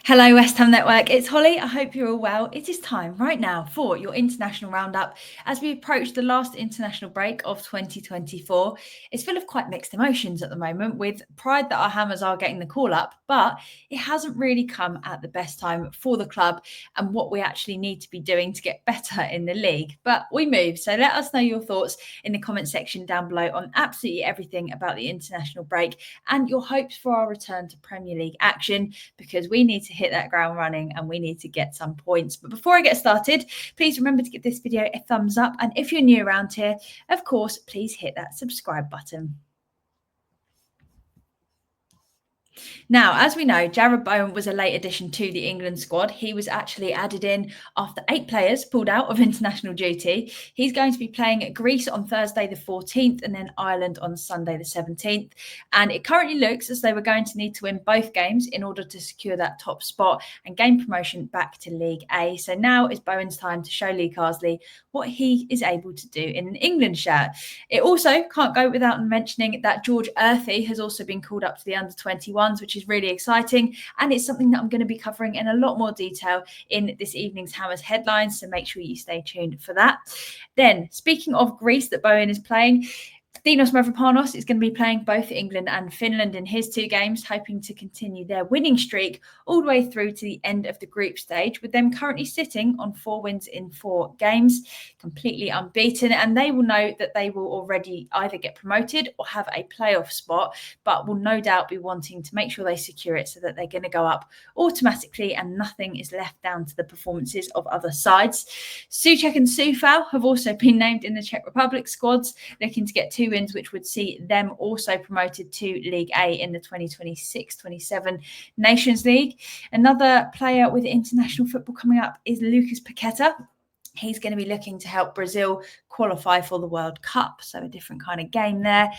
Hello, West Ham Network. It's Holly. I hope you're all well. It is time right now for your international roundup as we approach the last international break of 2024. It's full of quite mixed emotions at the moment, with pride that our Hammers are getting the call up, but it hasn't really come at the best time for the club and what we actually need to be doing to get better in the league. But we move. So let us know your thoughts in the comment section down below on absolutely everything about the international break and your hopes for our return to Premier League action, because we need to hit that ground running and we need to get some points. But before I get started, please remember to give this video a thumbs up. And if you're new around here, of course, please hit that subscribe button. Now, as we know, Jarrod Bowen was a late addition to the England squad. He was actually added in after 8 players pulled out of international duty. He's going to be playing at Greece on Thursday the 14th and then Ireland on Sunday the 17th. And it currently looks as though we're going to need to win both games in order to secure that top spot and gain promotion back to League A. So now is Bowen's time to show Lee Carsley what he is able to do in an England shirt. It also can't go without mentioning that George Earthy has also been called up to the under-21s, which is really exciting. And it's something that I'm going to be covering in a lot more detail in this evening's Hammers headlines. So make sure you stay tuned for that. Then, speaking of Greece that Bowen is playing, Dinos Mavropanos is going to be playing both England and Finland in his 2 games, hoping to continue their winning streak all the way through to the end of the group stage, with them currently sitting on 4 wins in 4 games, completely unbeaten. And they will know that they will already either get promoted or have a playoff spot, but will no doubt be wanting to make sure they secure it so that they're going to go up automatically and nothing is left down to the performances of other sides. Souček and Soufal have also been named in the Czech Republic squads, looking to get 2 wins, which would see them also promoted to League A in the 2026-27 Nations League. Another player with international football coming up is Lucas Paqueta. He's going to be looking to help Brazil qualify for the World Cup. So a different kind of game there.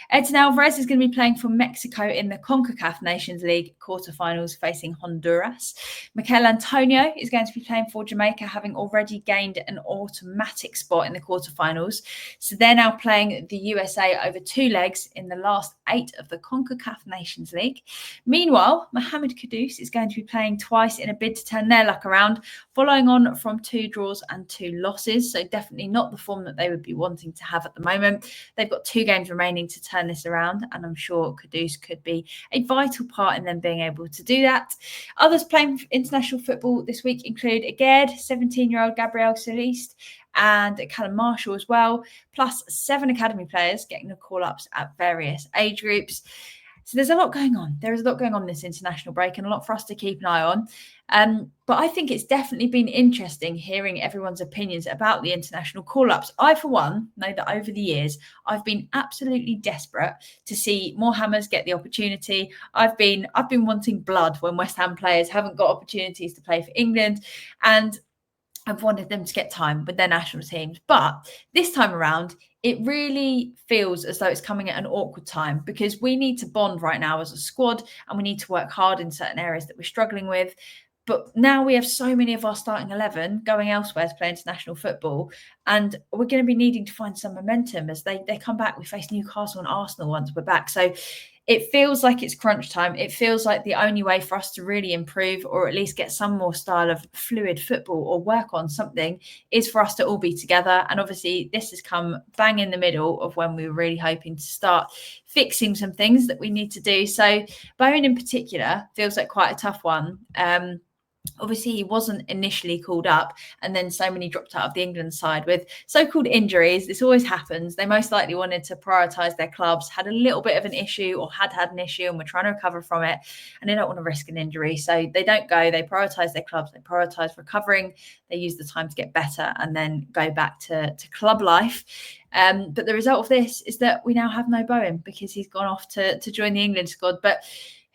Edson Alvarez is going to be playing for Mexico in the CONCACAF Nations League quarterfinals facing Honduras. Mikel Antonio is going to be playing for Jamaica, having already gained an automatic spot in the quarterfinals. So they're now playing the USA over 2 legs in the last 8 of the CONCACAF Nations League. Meanwhile, Mohamed Kudus is going to be playing twice in a bid to turn their luck around, following on from 2 draws and 2 losses. So definitely not the form that they would be wanting to have at the moment. They've got 2 games remaining to turn this around, and I'm sure Kudus could be a vital part in them being able to do that. Others playing international football this week include Aged, 17-year-old Gabriel Soliste, and Callum Marshall as well, plus 7 academy players getting the call-ups at various age groups. So there's a lot going on. There is a lot going on this international break and a lot for us to keep an eye on. But I think it's definitely been interesting hearing everyone's opinions about the international call-ups. I, for one, know that over the years, I've been absolutely desperate to see more Hammers get the opportunity. I've been wanting blood when West Ham players haven't got opportunities to play for England, and I've wanted them to get time with their national teams. But this time around, it really feels as though it's coming at an awkward time, because we need to bond right now as a squad and we need to work hard in certain areas that we're struggling with. But now we have so many of our starting 11 going elsewhere to play international football, and we're going to be needing to find some momentum as they come back. We face Newcastle and Arsenal once we're back. So it feels like it's crunch time. It feels like the only way for us to really improve, or at least get some more style of fluid football or work on something, is for us to all be together. And obviously this has come bang in the middle of when we were really hoping to start fixing some things that we need to do. So Bowen in particular feels like quite a tough one. Obviously, he wasn't initially called up, and then so many dropped out of the England side with so-called injuries. This always happens. They most likely wanted to prioritise their clubs, had a little bit of an issue or had an issue, and were trying to recover from it, and they don't want to risk an injury. So they don't go. They prioritise their clubs. They prioritise recovering. They use the time to get better and then go back to club life. But the result of this is that we now have no Bowen, because he's gone off to join the England squad. But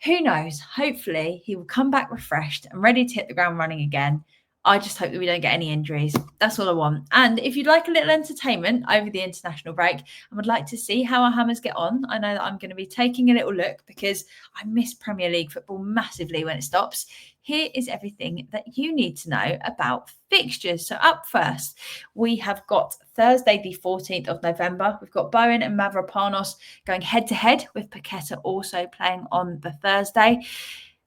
who knows? Hopefully he will come back refreshed and ready to hit the ground running again. I just hope that we don't get any injuries. That's all I want. And if you'd like a little entertainment over the international break and would like to see how our Hammers get on, I know that I'm going to be taking a little look, because I miss Premier League football massively when it stops. Here is everything that you need to know about fixtures. So up first, we have got Thursday, the 14th of November. We've got Bowen and Mavropanos going head-to-head, with Paqueta also playing on the Thursday.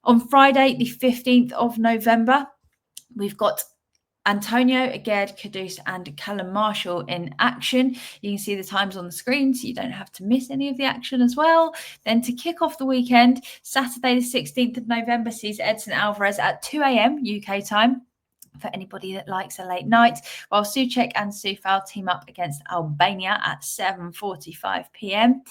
On Friday, the 15th of November, we've got Antonio, Aged, Kudus and Callum Marshall in action. You can see the times on the screen so you don't have to miss any of the action as well. Then to kick off the weekend, Saturday the 16th of November sees Edson Alvarez at 2 a.m. UK time, for anybody that likes a late night, while Souček and Soufal team up against Albania at 7:45 p.m.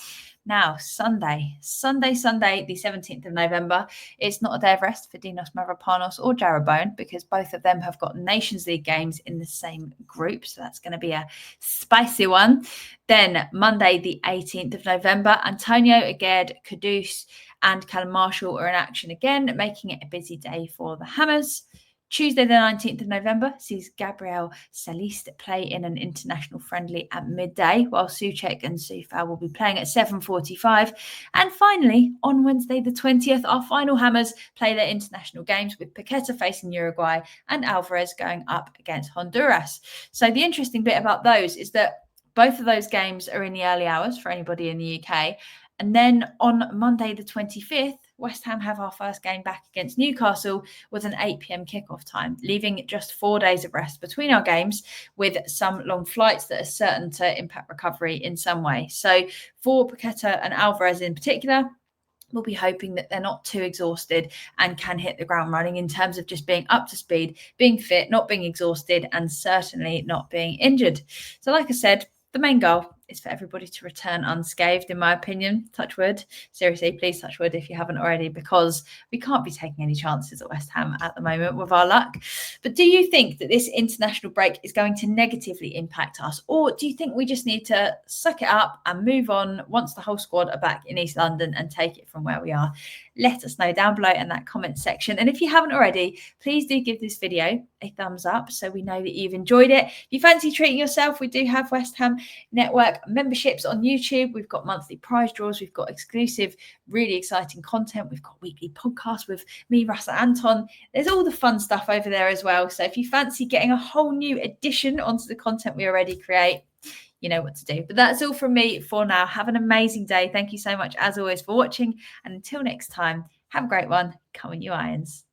Now, Sunday, the 17th of November. It's not a day of rest for Dinos Mavropanos or Jarrod Bowen, because both of them have got Nations League games in the same group. So that's going to be a spicy one. Then Monday, the 18th of November, Antonio, Aged, Kudus and Callum Marshall are in action again, making it a busy day for the Hammers. Tuesday, the 19th of November, sees Gabriel Saliste play in an international friendly at midday, while Souček and Soufal will be playing at 7:45. And finally, on Wednesday, the 20th, our final Hammers play their international games, with Paqueta facing Uruguay and Alvarez going up against Honduras. So the interesting bit about those is that both of those games are in the early hours for anybody in the UK. And then on Monday, the 25th, West Ham have our first game back against Newcastle with an 8 p.m. kickoff time, leaving just 4 days of rest between our games, with some long flights that are certain to impact recovery in some way. So for Paqueta and Alvarez in particular, we'll be hoping that they're not too exhausted and can hit the ground running in terms of just being up to speed, being fit, not being exhausted, and certainly not being injured. So like I said, the main goal is for everybody to return unscathed, in my opinion. Touch wood. Seriously, please touch wood if you haven't already, because we can't be taking any chances at West Ham at the moment with our luck. But do you think that this international break is going to negatively impact us? Or do you think we just need to suck it up and move on once the whole squad are back in East London and take it from where we are? Let us know down below in that comment section. And if you haven't already, please do give this video a thumbs up so we know that you've enjoyed it. If you fancy treating yourself, we do have West Ham Network memberships on YouTube. We've got monthly prize draws. We've got exclusive, really exciting content. We've got weekly podcasts with me, Russ and Anton. There's all the fun stuff over there as well. So if you fancy getting a whole new addition onto the content we already create, you know what to do. But that's all from me for now. Have an amazing day. Thank you so much, as always, for watching. And until next time, have a great one. Come on, you Irons.